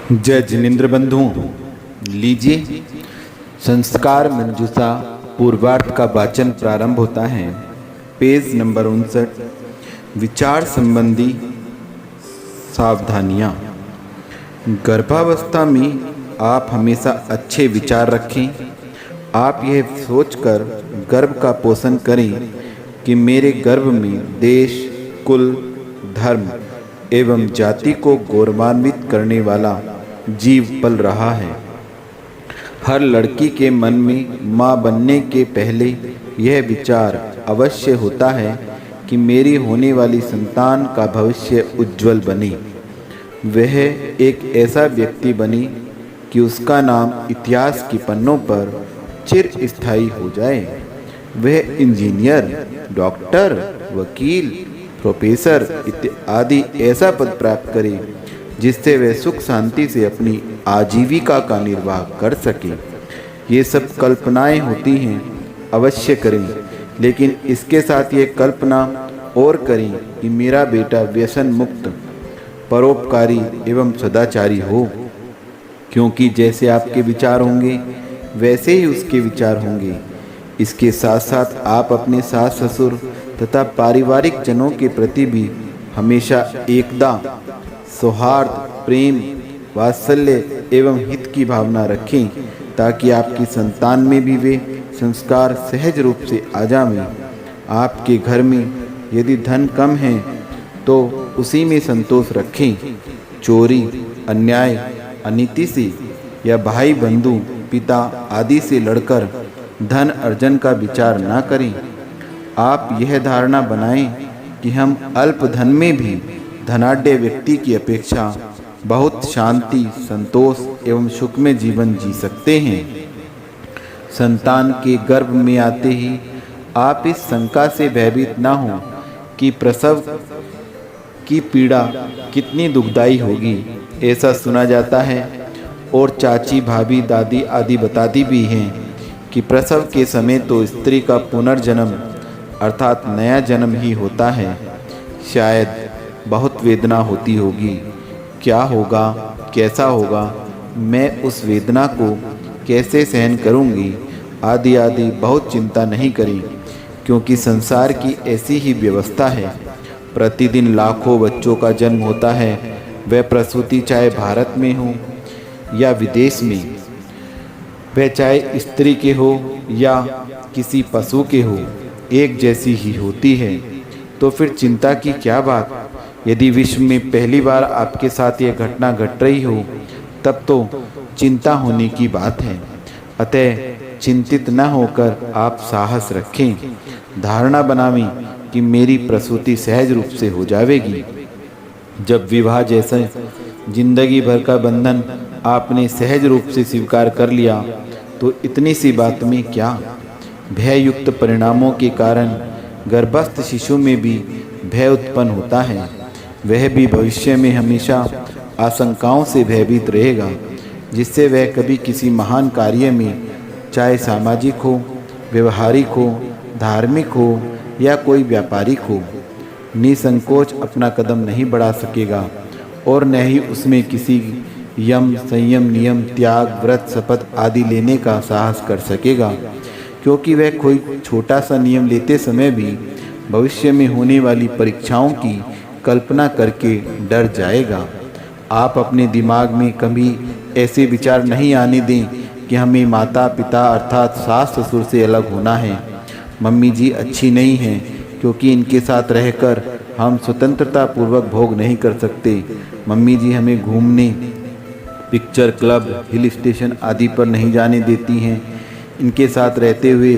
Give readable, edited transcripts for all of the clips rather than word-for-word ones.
जय जिनेन्द्र बंधुओं, लीजिए संस्कार मंजूषा पूर्वार्ध का वाचन प्रारंभ होता है। Page number 59। विचार संबंधी सावधानियाँ। गर्भावस्था में आप हमेशा अच्छे विचार रखें। आप यह सोचकर गर्भ का पोषण करें कि मेरे गर्भ में देश, कुल, धर्म एवं जाति को गौरवान्वित करने वाला जीव पल रहा है। हर लड़की के मन में माँ बनने के पहले यह विचार अवश्य होता है कि मेरी होने वाली संतान का भविष्य उज्जवल बने। वह एक ऐसा व्यक्ति बने कि उसका नाम इतिहास के पन्नों पर चिरस्थायी हो जाए। वह इंजीनियर, डॉक्टर, वकील, प्रोफेसर इत्यादि ऐसा पद प्राप्त करे जिससे वह सुख शांति से अपनी आजीविका का निर्वाह कर सके। ये सब कल्पनाएं होती हैं, अवश्य करें, लेकिन इसके साथ ये कल्पना और करें कि मेरा बेटा व्यसन मुक्त, परोपकारी एवं सदाचारी हो, क्योंकि जैसे आपके विचार होंगे वैसे ही उसके विचार होंगे। इसके साथ साथ आप अपने सास ससुर तथा पारिवारिक जनों के प्रति भी हमेशा एकता, सौहार्द, प्रेम, वात्सल्य एवं हित की भावना रखें, ताकि आपकी संतान में भी वे संस्कार सहज रूप से आ जाएं। आपके घर में यदि धन कम है तो उसी में संतोष रखें। चोरी, अन्याय, अनीति से या भाई बंधु, पिता आदि से लड़कर धन अर्जन का विचार ना करें। आप यह धारणा बनाएं कि हम अल्प धन में भी धनाढ्य व्यक्ति की अपेक्षा बहुत शांति, संतोष एवं सुख में जीवन जी सकते हैं। संतान के गर्भ में आते ही आप इस शंका से भयभीत ना हों कि प्रसव की पीड़ा कितनी दुखदायी होगी। ऐसा सुना जाता है और चाची, भाभी, दादी आदि बताती भी हैं कि प्रसव के समय तो स्त्री का पुनर्जन्म अर्थात नया जन्म ही होता है। शायद बहुत वेदना होती होगी। क्या होगा, कैसा होगा, मैं उस वेदना को कैसे सहन करूंगी, आदि आदि बहुत चिंता नहीं करें, क्योंकि संसार की ऐसी ही व्यवस्था है। प्रतिदिन लाखों बच्चों का जन्म होता है। वह प्रसूति चाहे भारत में हो या विदेश में, वह चाहे स्त्री के हो या किसी पशु के हो, एक जैसी ही होती है। तो फिर चिंता की क्या बात। यदि विश्व में पहली बार आपके साथ यह घटना घट रही हो, तब तो चिंता होने की बात है। अतः चिंतित न होकर आप साहस रखें, धारणा बनावें कि मेरी प्रसूति सहज रूप से हो जाएगी। जब विवाह जैसे जिंदगी भर का बंधन आपने सहज रूप से स्वीकार कर लिया, तो इतनी सी बात में क्या। भययुक्त परिणामों के कारण गर्भस्थ शिशु में भी भय उत्पन्न होता है। वह भी भविष्य में हमेशा आशंकाओं से भयभीत रहेगा, जिससे वह कभी किसी महान कार्य में, चाहे सामाजिक हो, व्यवहारिक हो, धार्मिक हो या कोई व्यापारिक हो, निसंकोच अपना कदम नहीं बढ़ा सकेगा और न ही उसमें किसी यम, संयम, नियम, त्याग, व्रत, शपथ आदि लेने का साहस कर सकेगा, क्योंकि वह कोई छोटा सा नियम लेते समय भी भविष्य में होने वाली परीक्षाओं की कल्पना करके डर जाएगा। आप अपने दिमाग में कभी ऐसे विचार नहीं आने दें कि हमें माता पिता अर्थात सास ससुर से अलग होना है। मम्मी जी अच्छी नहीं हैं, क्योंकि इनके साथ रहकर हम स्वतंत्रता पूर्वक भोग नहीं कर सकते। मम्मी जी हमें घूमने, पिक्चर क्लब, हिल स्टेशन आदि पर नहीं जाने देती हैं। इनके साथ रहते हुए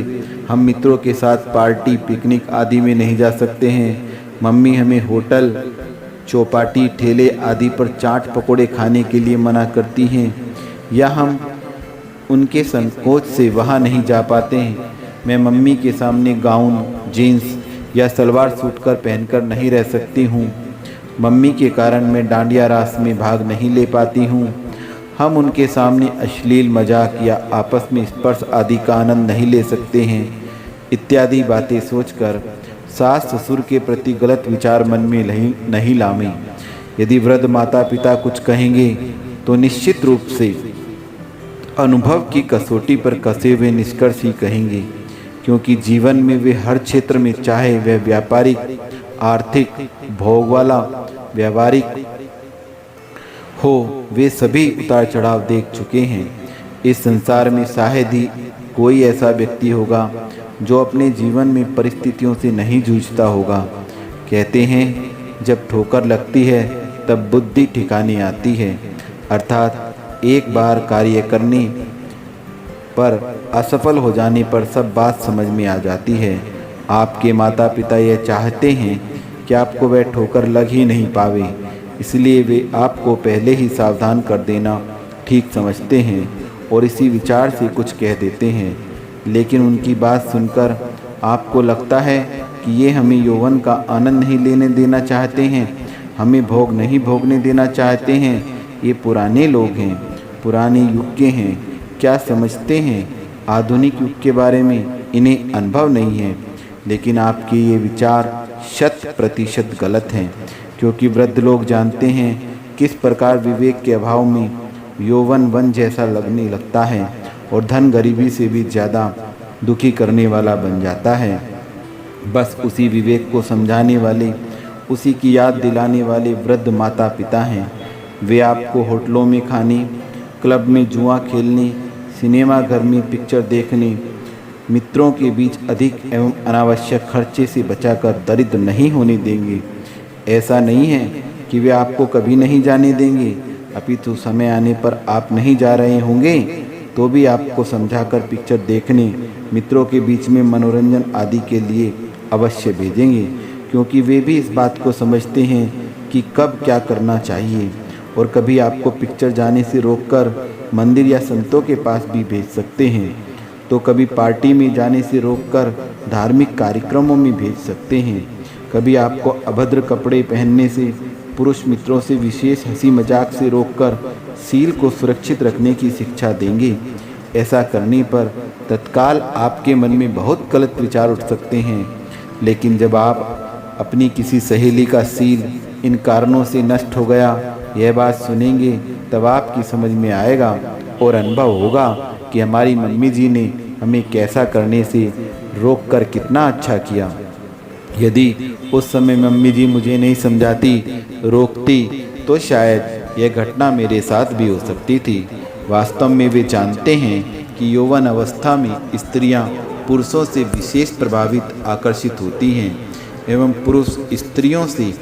हम मित्रों के साथ पार्टी, पिकनिक आदि में नहीं जा सकते हैं। मम्मी हमें होटल, चौपाटी, ठेले आदि पर चाट पकोड़े खाने के लिए मना करती हैं, या हम उनके संकोच से वहाँ नहीं जा पाते हैं। मैं मम्मी के सामने गाउन, जीन्स या सलवार सूट कर पहनकर नहीं रह सकती हूँ। मम्मी के कारण मैं डांडिया रास में भाग नहीं ले पाती हूँ। हम उनके सामने अश्लील मजाक या आपस में स्पर्श आदि का आनंद नहीं ले सकते हैं। इत्यादि बातें सोचकर सास ससुर के प्रति गलत विचार मन में नहीं लावें। यदि वृद्ध माता पिता कुछ कहेंगे तो निश्चित रूप से अनुभव की कसौटी पर कसे हुए निष्कर्ष ही कहेंगे, क्योंकि जीवन में वे हर क्षेत्र में, चाहे वह व्यापारिक, आर्थिक, भोग वाला, व्यावहारिक हो, वे सभी उतार चढ़ाव देख चुके हैं। इस संसार में शायद ही कोई ऐसा व्यक्ति होगा जो अपने जीवन में परिस्थितियों से नहीं जूझता होगा। कहते हैं जब ठोकर लगती है तब बुद्धि ठिकाने आती है, अर्थात एक बार कार्य करने पर असफल हो जाने पर सब बात समझ में आ जाती है। आपके माता पिता यह चाहते हैं कि आपको वह ठोकर लग ही नहीं पावे, इसलिए वे आपको पहले ही सावधान कर देना ठीक समझते हैं और इसी विचार से कुछ कह देते हैं। लेकिन उनकी बात सुनकर आपको लगता है कि ये हमें यौवन का आनंद नहीं लेने देना चाहते हैं, हमें भोग नहीं भोगने देना चाहते हैं। ये पुराने लोग हैं, पुराने युग के हैं, क्या समझते हैं आधुनिक युग के बारे में, इन्हें अनुभव नहीं है। लेकिन आपके ये विचार 100% गलत हैं, क्योंकि वृद्ध लोग जानते हैं किस प्रकार विवेक के अभाव में यौवन वन जैसा लगने लगता है और धन गरीबी से भी ज़्यादा दुखी करने वाला बन जाता है। बस उसी विवेक को समझाने वाले, उसी की याद दिलाने वाले वृद्ध माता पिता हैं। वे आपको होटलों में खाने, क्लब में जुआ खेलने, सिनेमा घर में पिक्चर देखने, मित्रों के बीच अधिक एवं अनावश्यक खर्चे से बचाकर दरिद्र नहीं होने देंगे। ऐसा नहीं है कि वे आपको कभी नहीं जाने देंगे, अपितु समय आने पर आप नहीं जा रहे होंगे तो भी आपको समझाकर पिक्चर देखने, मित्रों के बीच में मनोरंजन आदि के लिए अवश्य भेजेंगे, क्योंकि वे भी इस बात को समझते हैं कि कब क्या करना चाहिए। और कभी आपको पिक्चर जाने से रोककर मंदिर या संतों के पास भी भेज सकते हैं, तो कभी पार्टी में जाने से रोककर धार्मिक कार्यक्रमों में भेज सकते हैं। कभी आपको अभद्र कपड़े पहनने से, पुरुष मित्रों से विशेष हंसी मजाक से रोककर सील को सुरक्षित रखने की शिक्षा देंगे। ऐसा करने पर तत्काल आपके मन में बहुत गलत विचार उठ सकते हैं, लेकिन जब आप अपनी किसी सहेली का सील इन कारणों से नष्ट हो गया, यह बात सुनेंगे, तब आपकी समझ में आएगा और अनुभव होगा कि हमारी मम्मी जी ने हमें कैसा करने से रोक कर कितना अच्छा किया। यदि उस समय मम्मी जी मुझे नहीं समझाती, रोकती, तो शायद यह घटना मेरे साथ भी हो सकती थी। वास्तव में वे जानते हैं कि यौवन अवस्था में स्त्रियां पुरुषों से विशेष प्रभावित, आकर्षित होती हैं एवं पुरुष स्त्रियों से।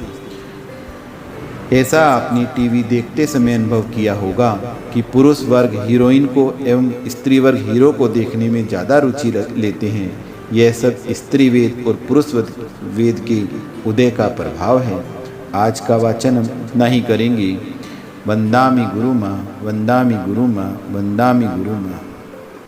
ऐसा आपने टीवी देखते समय अनुभव किया होगा कि पुरुष वर्ग हीरोइन को एवं स्त्री वर्ग हीरो को देखने में ज़्यादा रुचि लेते हैं। यह सब स्त्री वेद और पुरुष वेद के उदय का प्रभाव है। आज का वाचन हम इतना ही करेंगे। वंदामि गुरुमा, वंदामि गुरुमा, वंदामि गुरुमा।